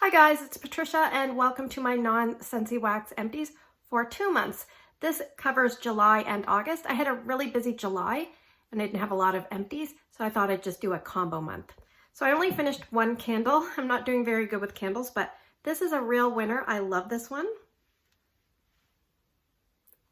Hi guys, it's Patricia and welcome to my Non-Scentsy Wax Empties for 2 months. This covers July and August. I had a really busy July and I didn't have a lot of empties, so I thought I'd just do a combo month. So I only finished one candle. I'm not doing very good with candles, but this is a real winner. I love this one.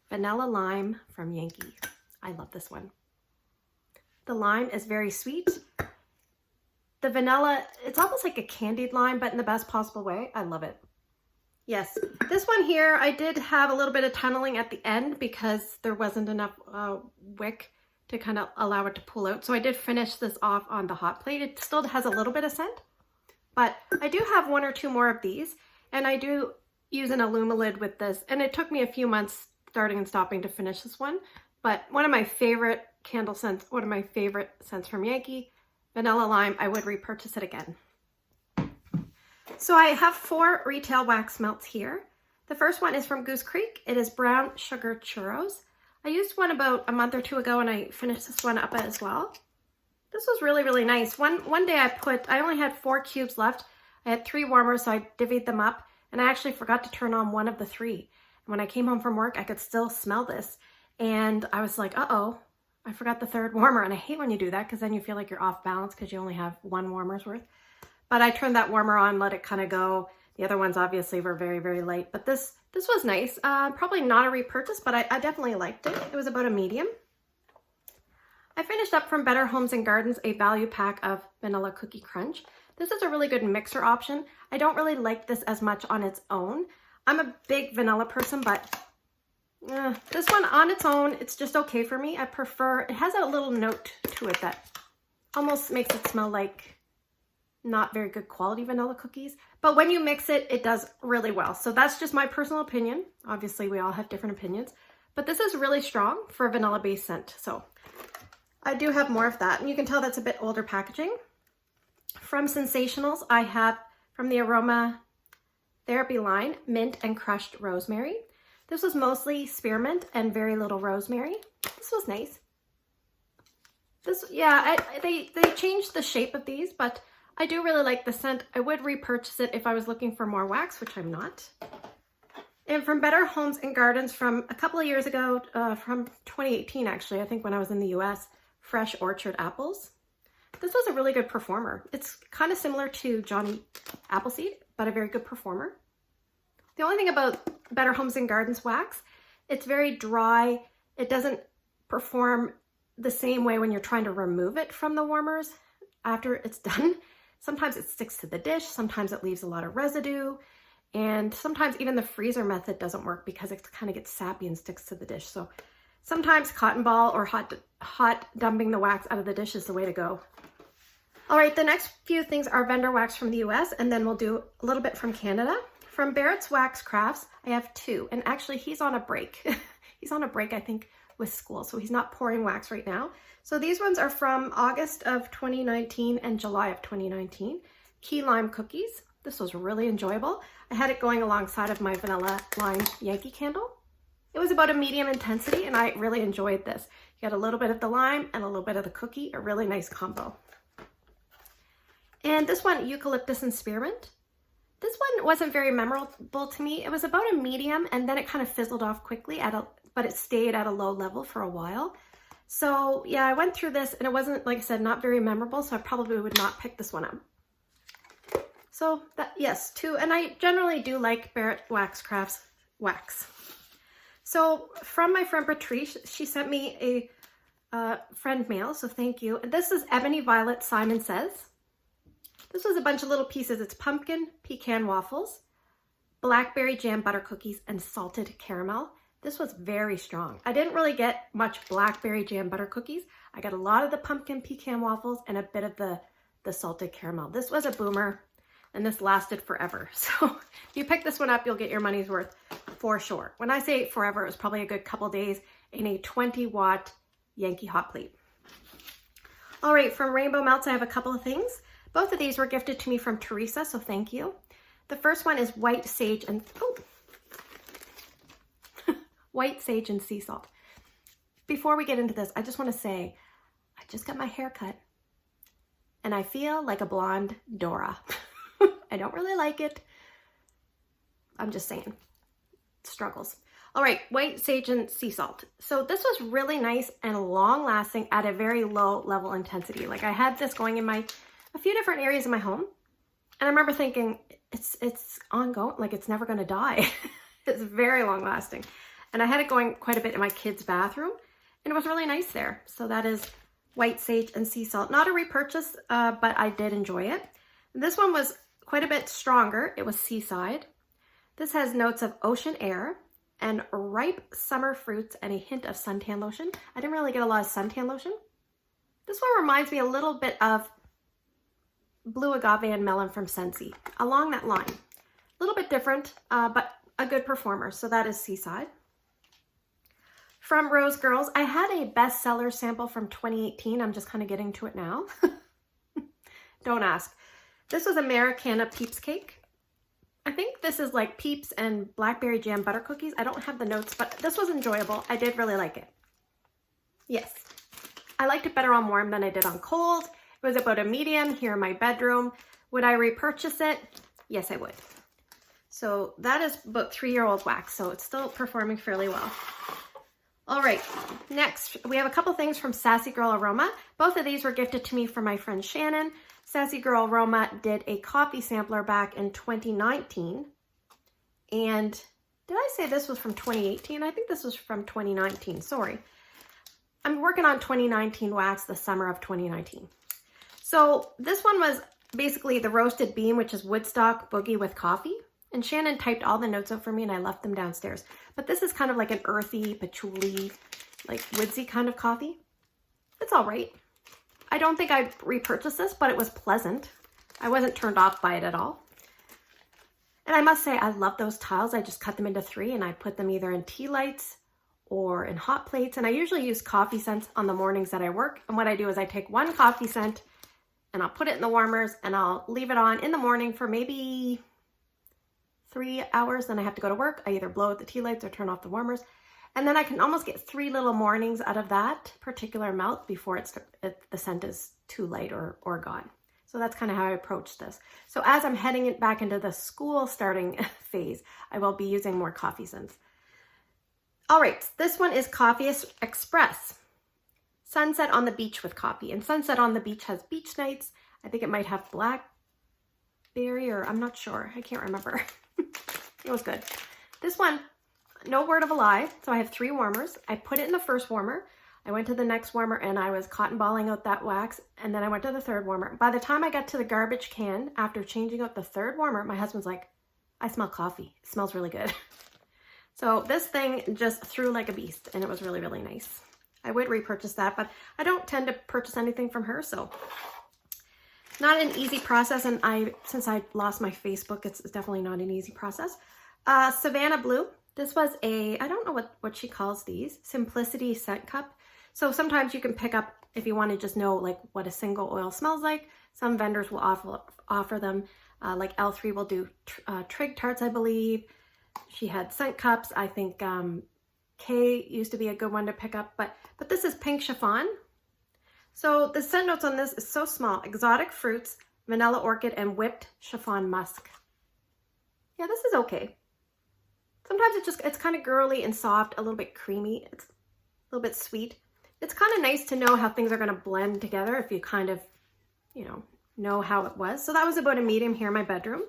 Vanilla Lime from Yankee. I love this one. The lime is very sweet. The vanilla, it's almost like a candied lime, but in the best possible way. I love it. Yes, this one here, I did have a little bit of tunneling at the end because there wasn't enough wick to kind of allow it to pull out. So I did finish this off on the hot plate. It still has a little bit of scent, but I do have 1 or 2 more of these, and I do use an Aluma-lid with this, and it took me a few months starting and stopping to finish this one. But one of my favorite candle scents, one of my favorite scents from Yankee, Vanilla Lime. I would repurchase it again. So I have 4 retail wax melts here. The first one is from Goose Creek. It is Brown Sugar Churros. I used one about a month or 2 ago and I finished this one up as well. This was really, really nice. One day I only had 4 cubes left. I had 3 warmers, so I divvied them up, and I actually forgot to turn on one of the 3. And when I came home from work, I could still smell this. And I was like, uh-oh, I forgot the 3rd warmer. And I hate when you do that because then you feel like you're off balance because you only have 1 warmer's worth. But I turned that warmer on, let it kind of go. The other ones obviously were very, very light. But this was nice. Probably not a repurchase, but I definitely liked it. It was about a medium. I finished up from Better Homes and Gardens a value pack of Vanilla Cookie Crunch. This is a really good mixer option. I don't really like this as much on its own. I'm a big vanilla person, but this one on its own, it's just okay for me. I prefer, it has a little note to it that almost makes it smell like not very good quality vanilla cookies. But when you mix it, it does really well. So that's just my personal opinion. Obviously, we all have different opinions. But this is really strong for a vanilla-based scent. So I do have more of that. And you can tell that's a bit older packaging. From Sensationals, I have from the Aroma Therapy line, Mint and Crushed Rosemary. This was mostly spearmint and very little rosemary. This was nice. This, yeah, they changed the shape of these, but I do really like the scent. I would repurchase it if I was looking for more wax, which I'm not. And from Better Homes and Gardens from a couple of years ago, from 2018 actually, I think when I was in the US, Fresh Orchard Apples. This was a really good performer. It's kind of similar to Johnny Appleseed, but a very good performer. The only thing about Better Homes and Gardens wax, it's very dry. It doesn't perform the same way when you're trying to remove it from the warmers after it's done. Sometimes it sticks to the dish, sometimes it leaves a lot of residue, and sometimes even the freezer method doesn't work because it kind of gets sappy and sticks to the dish. So sometimes cotton ball or hot dumping the wax out of the dish is the way to go. All right, the next few things are vendor wax from the US, and then we'll do a little bit from Canada. From Barrett's Wax Crafts, I have 2, and actually he's on a break. He's on a break, I think, with school, so he's not pouring wax right now. So these ones are from August of 2019 and July of 2019. Key Lime Cookies. This was really enjoyable. I had it going alongside of my Vanilla Lime Yankee candle. It was about a medium intensity, and I really enjoyed this. You got a little bit of the lime and a little bit of the cookie, a really nice combo. And this one, Eucalyptus and Spearmint. This one wasn't very memorable to me. It was about a medium, and then it kind of fizzled off quickly, but it stayed at a low level for a while. So yeah, I went through this, and it wasn't, like I said, not very memorable, so I probably would not pick this one up. So that, yes, 2, and I generally do like Barrett Wax Crafts wax. So from my friend Patrice, she sent me a friend mail, so thank you. This is Ebonyviolet Simon Says. This was a bunch of little pieces. It's pumpkin pecan waffles, blackberry jam butter cookies, and salted caramel. This was very strong. I didn't really get much blackberry jam butter cookies. I got a lot of the pumpkin pecan waffles and a bit of the salted caramel. This was a boomer, and this lasted forever. So if you pick this one up, you'll get your money's worth for sure. When I say forever, it was probably a good couple days in a 20-watt Yankee hot plate. All right, from Rainbow Melts, I have a couple of things. Both of these were gifted to me from Teresa, so thank you. The first one is White Sage and White Sage and Sea Salt. Before we get into this, I just want to say, I just got my hair cut and I feel like a blonde Dora. I don't really like it. I'm just saying, struggles. All right, white sage and sea salt. So this was really nice and long lasting at a very low level intensity. Like I had this going in a few different areas of my home. And I remember thinking, it's ongoing, like it's never gonna die. It's very long lasting. And I had it going quite a bit in my kids' bathroom, and it was really nice there. So that is white sage and sea salt. Not a repurchase, but I did enjoy it. This one was quite a bit stronger. It was Seaside. This has notes of ocean air and ripe summer fruits and a hint of suntan lotion. I didn't really get a lot of suntan lotion. This one reminds me a little bit of blue agave and melon from Scentsy, along that line. A little bit different, but a good performer. So that is Seaside. From Rosegirls, I had a bestseller sample from 2018. I'm just kind of getting to it now. Don't ask. This was Americana Peeps Cake. I think this is like Peeps and blackberry jam butter cookies. I don't have the notes, but this was enjoyable. I did really like it. Yes, I liked it better on warm than I did on cold. It was about a medium here in my bedroom. Would I repurchase it? Yes, I would. So that is about 3-year-old wax, so it's still performing fairly well. All right, next we have a couple things from Sassy Girl Aroma. Both of these were gifted to me from my friend Shannon. Sassy Girl Aroma did a coffee sampler back in 2019. And did I say this was from 2018? I think this was from 2019, sorry. I'm working on 2019 wax the summer of 2019. So this one was basically the roasted bean, which is Woodstock Boogie with coffee. And Shannon typed all the notes out for me and I left them downstairs. But this is kind of like an earthy, patchouli, like woodsy kind of coffee. It's all right. I don't think I'd repurchase this, but it was pleasant. I wasn't turned off by it at all. And I must say, I love those tiles. I just cut them into 3 and I put them either in tea lights or in hot plates. And I usually use coffee scents on the mornings that I work. And what I do is I take one coffee scent and I'll put it in the warmers and I'll leave it on in the morning for maybe 3 hours. Then I have to go to work. I either blow out the tea lights or turn off the warmers. And then I can almost get 3 little mornings out of that particular amount before the scent is too light or gone. So that's kind of how I approach this. So as I'm heading it back into the school starting phase, I will be using more coffee scents. All right, this one is Coffee Express. Sunset on the Beach with coffee. And Sunset on the Beach has beach nights. I think it might have blackberry or I'm not sure. I can't remember. It was good. This one, no word of a lie. So I have 3 warmers. I put it in the first warmer. I went to the next warmer and I was cotton balling out that wax. And then I went to the third warmer. By the time I got to the garbage can, after changing out the third warmer, my husband's like, I smell coffee. It smells really good. So this thing just threw like a beast and it was really, really nice. I would repurchase that, but I don't tend to purchase anything from her. So not an easy process. And since I lost my Facebook, it's definitely not an easy process. Savannah Blue. This was I don't know what she calls these, Simplicity Scent Cup. So sometimes you can pick up, if you want to just know like what a single oil smells like, some vendors will offer them. Like L3 will do Trig Tarts, I believe. She had scent cups. I think K used to be a good one to pick up, but this is pink chiffon. So the scent notes on this is so small. Exotic fruits, vanilla orchid, and whipped chiffon musk. Yeah, this is okay. Sometimes it's kind of girly and soft, a little bit creamy. It's a little bit sweet. It's kind of nice to know how things are going to blend together if you kind of, know how it was. So that was about a medium here in my bedroom.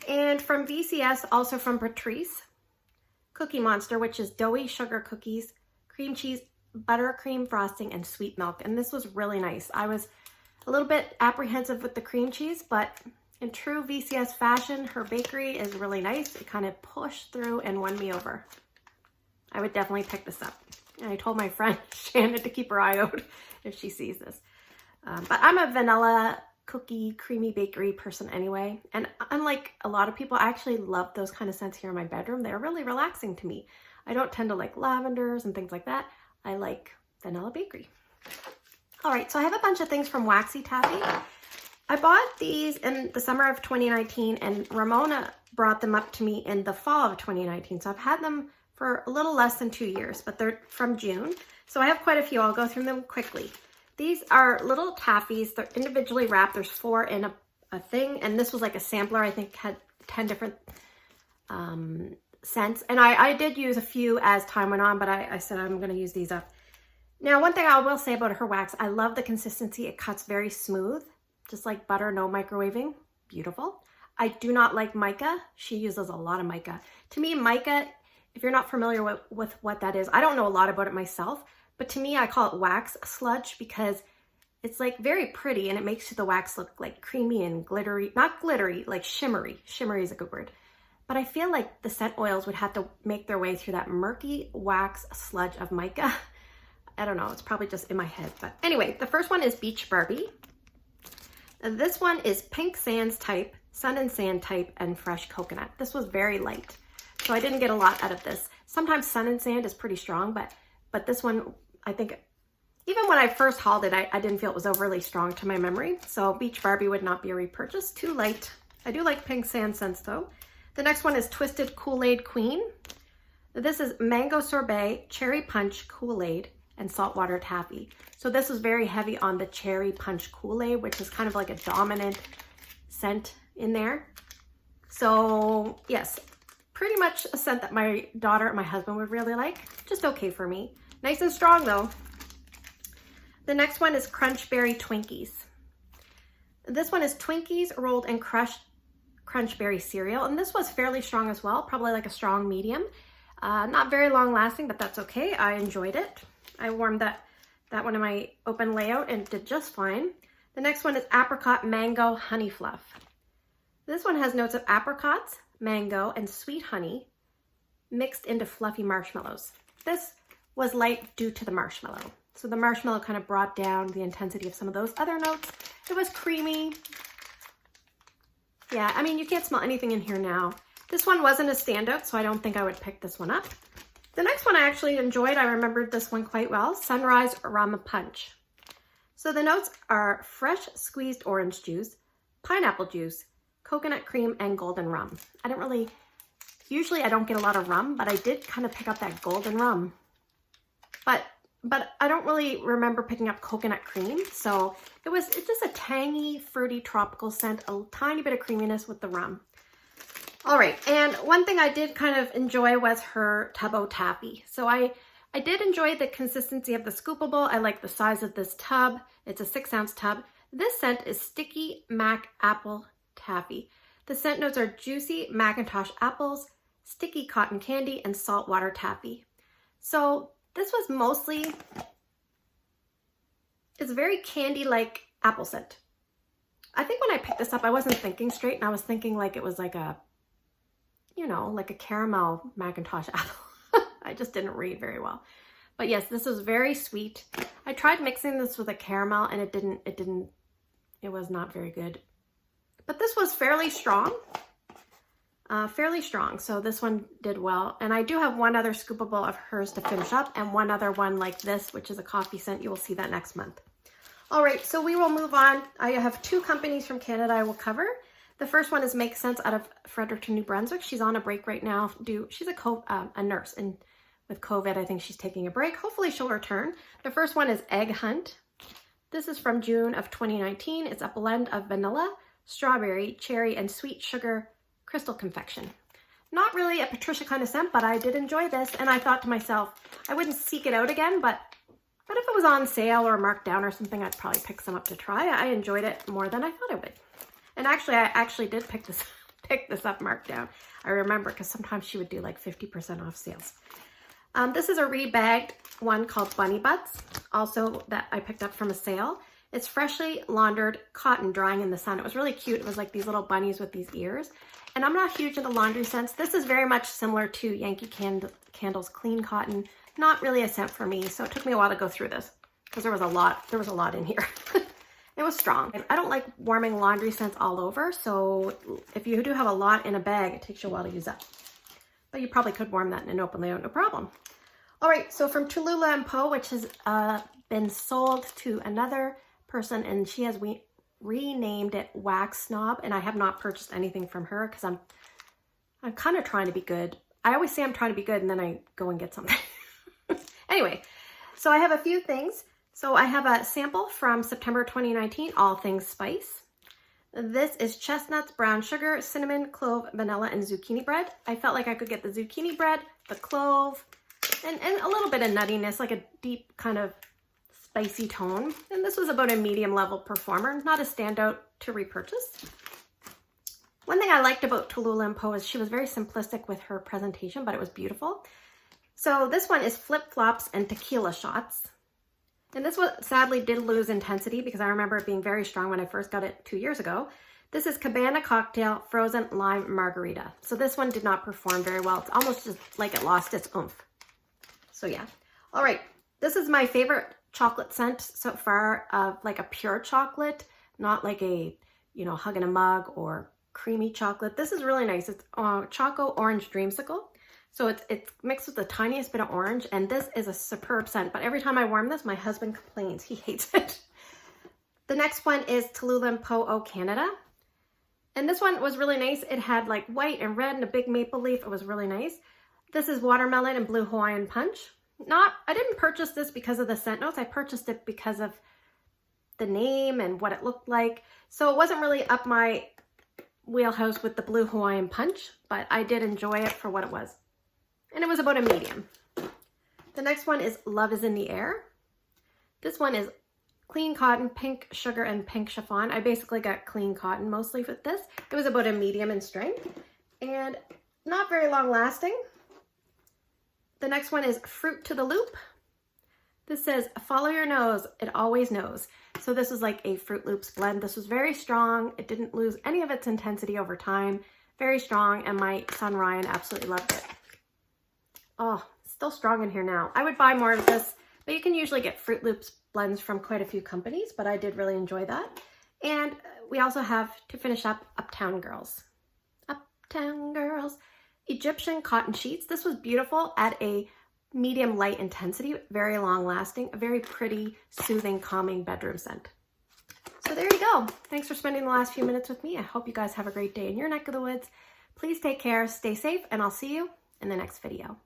And from VCS, also from Patrice, Cookie Monster, which is doughy sugar cookies, cream cheese, buttercream frosting, and sweet milk. And this was really nice. I was a little bit apprehensive with the cream cheese, but in true VCS fashion, her bakery is really nice. It kind of pushed through and won me over. I would definitely pick this up. And I told my friend Shannon to keep her eye out if she sees this. But I'm a vanilla cookie creamy bakery person anyway. And unlike a lot of people, I actually love those kind of scents here in my bedroom. They're really relaxing to me. I don't tend to like lavenders and things like that. I like vanilla bakery. All right, so I have a bunch of things from Waxy Taffy. I bought these in the summer of 2019 and Ramona brought them up to me in the fall of 2019. So I've had them for a little less than 2 years, but they're from June. So I have quite a few. I'll go through them quickly. These are little taffies. They're individually wrapped. There's 4 in a thing, and this was like a sampler. I think had 10 different scents, and I did use a few as time went on, but I said I'm going to use these up. Now, one thing I will say about her wax, I love the consistency. It cuts very smooth, just like butter, no microwaving. Beautiful. I do not like mica. She uses a lot of mica. To me, mica, if you're not familiar with what that is, I don't know a lot about it myself, but to me, I call it wax sludge because it's like very pretty and it makes the wax look like creamy and glittery. Not glittery, like shimmery. Shimmery is a good word. But I feel like the scent oils would have to make their way through that murky wax sludge of mica. I don't know, it's probably just in my head. But anyway, the first one is Beach Barbie. This one is Pink Sands type, Sun and Sand type, and Fresh Coconut. This was very light, so I didn't get a lot out of this. Sometimes Sun and Sand is pretty strong, but this one, I think, even when I first hauled it, I didn't feel it was overly strong to my memory. So Beach Barbie would not be a repurchase. Too light. I do like Pink Sand scents though. The next one is Twisted Koolaid Queen. This is Mango Sorbet, Cherry Punch, Koolaid, and Saltwater Taffy. So this is very heavy on the Cherry Punch Koolaid, which is kind of like a dominant scent in there. So yes, pretty much a scent that my daughter and my husband would really like. Just okay for me. Nice and strong though. The next one is Crunch Berry Twinkies. This one is Twinkies rolled and crushed Crunch Berry cereal, and this was fairly strong as well, probably like a strong medium. Not very long lasting, but that's okay. I enjoyed it. I warmed that one in my open layout and did just fine. The next one is Apricot Mango Honey Fluff. This one has notes of apricots, mango, and sweet honey mixed into fluffy marshmallows. This was light due to the marshmallow. So the marshmallow kind of brought down the intensity of some of those other notes. It was creamy. Yeah, I mean, you can't smell anything in here now. This one wasn't a standout, so I don't think I would pick this one up. The next one I actually enjoyed. I remembered this one quite well. Sunrise Aroma Punch. So the notes are fresh squeezed orange juice, pineapple juice, coconut cream, and golden rum. Usually I don't get a lot of rum, but I did kind of pick up that golden rum. But I don't really remember picking up coconut cream. So it's just a tangy, fruity, tropical scent, a tiny bit of creaminess with the rum. All right, and one thing I did kind of enjoy was her Tubbo Taffy. So I did enjoy the consistency of the scoopable. I like the size of this tub. It's a 6-ounce tub. This scent is Sticky Mac Apple Taffy. The scent notes are juicy Macintosh apples, sticky cotton candy, and saltwater taffy. So this was mostly, it's very candy-like apple scent. I think when I picked this up, I wasn't thinking straight, and I was thinking like it was like a, you know, like a caramel Macintosh apple. I just didn't read very well. But yes, this is very sweet. I tried mixing this with a caramel, and it was not very good. But this was fairly strong. So this one did well. And I do have one other scoopable of hers to finish up and one other one like this, which is a coffee scent. You will see that next month. All right, so we will move on. I have 2 companies from Canada I will cover. The first one is Make Sense out of Fredericton, New Brunswick. She's on a break right now. She's a nurse, and with COVID, I think she's taking a break. Hopefully she'll return. The first one is Egg Hunt. This is from June of 2019. It's a blend of vanilla, strawberry, cherry, and sweet sugar crystal confection. Not really a Patricia kind of scent, but I did enjoy this, and I thought to myself, I wouldn't seek it out again, but if it was on sale or marked down or something, I'd probably pick some up to try. I enjoyed it more than I thought I would. And actually, I actually did pick this up marked down. I remember, because sometimes she would do like 50% off sales. This is a rebagged one called Bunny Butts, also that I picked up from a sale. It's freshly laundered cotton drying in the sun. It was really cute. It was like these little bunnies with these ears. And I'm not huge into laundry scents. This is very much similar to Yankee Candle's Clean Cotton. Not really a scent for me, so it took me a while to go through this because there was a lot in here. It was strong. I don't like warming laundry scents all over, so if you do have a lot in a bag, it takes you a while to use up. But you probably could warm that in an open layout, no problem. All right, so from Tallulampo, which has been sold to another person, and she has renamed it Wax Snob, and I have not purchased anything from her because I'm kind of trying to be good. I always say I'm trying to be good, and then I go and get something. Anyway, so I have a few things. So I have a sample from September 2019, All Things Spice. This is chestnuts, brown sugar, cinnamon, clove, vanilla, and zucchini bread. I felt like I could get the zucchini bread, the clove, and a little bit of nuttiness, like a deep kind of spicy tone. And this was about a medium level performer, not a standout to repurchase. One thing I liked about Tallulampo is she was very simplistic with her presentation, but it was beautiful. So this one is Flip Flops and Tequila Shots. And this one sadly did lose intensity because I remember it being very strong when I first got it 2 years ago. This is Cabana Cocktail Frozen Lime Margarita. So this one did not perform very well. It's almost just like it lost its oomph. So yeah. All right. This is my favorite chocolate scent so far of like a pure chocolate, not like a, you know, hug in a mug or creamy chocolate. This is really nice. It's Choco Orange Dreamsicle. So it's mixed with the tiniest bit of orange, and this is a superb scent. But every time I warm this, my husband complains. He hates it. The next one is Tallulampo O Canada. And this one was really nice. It had like white and red and a big maple leaf. It was really nice. This is Watermelon and Blue Hawaiian Punch. I didn't purchase this because of the scent notes. I purchased it because of the name and what it looked like. So it wasn't really up my wheelhouse with the Blue Hawaiian Punch, but I did enjoy it for what it was. And it was about a medium. The next one is Love is in the Air. This one is clean cotton, pink sugar, and pink chiffon. I basically got clean cotton mostly with this. It was about a medium in strength and not very long lasting. The next one is Fruit to the Loop. This says, follow your nose, it always knows. So this is like a Fruit Loops blend. This was very strong. It didn't lose any of its intensity over time. Very strong, and my son Ryan absolutely loved it. Oh, still strong in here now. I would buy more of this, but you can usually get Fruit Loops blends from quite a few companies, but I did really enjoy that. And we also have, to finish up, Uptown Girls. Uptown Girls. Egyptian cotton sheets. This was beautiful at a medium light intensity, very long lasting, a very pretty, soothing, calming bedroom scent. So there you go. Thanks for spending the last few minutes with me. I hope you guys have a great day in your neck of the woods. Please take care, stay safe, and I'll see you in the next video.